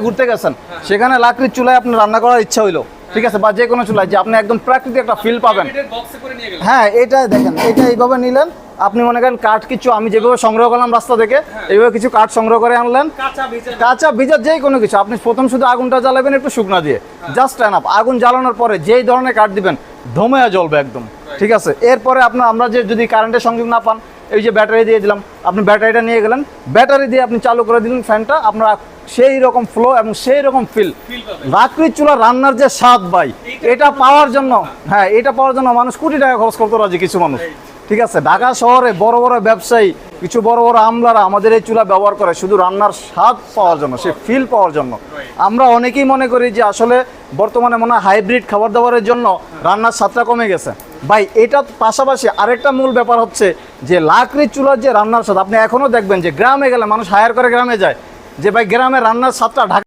ঘুরতে গেছেন, সেখানে লাকড়ির চুলায় আপনার রান্না করার ইচ্ছা হইলো, ঠিক আছে, বা যে কোনো চুলায়, যে আপনি একদম প্রাকৃতিক একটা ফিল পাবেন। হ্যাঁ, এটা দেখেন, এটা এইভাবে নিলেন, আপনি মনে করেন কাঠ কিছু আমি যেভাবে সংগ্রহ করলাম রাস্তা থেকে, এইভাবে কিছু কাঠ সংগ্রহ করে আনলেন, কাঁচা ভিজা যে কোনো কিছু। আপনি প্রথম শুধু আগুনটা জ্বালাবেন একটু শুকনা দিয়ে, জাস্ট এনাফ। আগুন জ্বালানোর পরে যেই ধরনের কাঠ দিবেন ধোঁয়া জ্বলবে একদম, ঠিক আছে। এরপরে আমরা যে যদি কারেন্টের সংযোগ না পান, এই যে ব্যাটারি দিয়ে দিলাম, আপনি ব্যাটারিটা নিয়ে গেলেন, ব্যাটারি দিয়ে আপনি চালু করে দিলেন ফ্যানটা, আপনার সেই রকম ফ্লো এবং সেই রকম ফিল। লাকড়ির চুলা রান্নার যে স্বাদ ভাই, এটা পাওয়ার জন্য, হ্যাঁ, এটা পাওয়ার জন্য মানুষ কোটি টাকা খরচ করতে রাজি কিছু মানুষ, ঠিক আছে। ঢাকা শহরে বড় বড় ব্যবসায়ী, কিছু বড় বড় আমলারা আমাদের এই চুলা ব্যবহার করে শুধু রান্নার স্বাদ পাওয়ার জন্য, সে ফিল পাওয়ার জন্য। আমরা অনেকেই মনে করি যে আসলে বর্তমানে মনে হয় হাইব্রিড খাবার দাবারের জন্য রান্নার স্বাদটা কমে গেছে। ভাই, এটার পাশাপাশি আরেকটা মূল ব্যাপার হচ্ছে যে লাকড়ির চুলার যে রান্নার স্বাদ, আপনি এখনও দেখবেন যে গ্রামে গেলে মানুষ হায়ার করে গ্রামে যায়, যে ভাই গ্রামে রান্নার স্বাদটা ঢাকা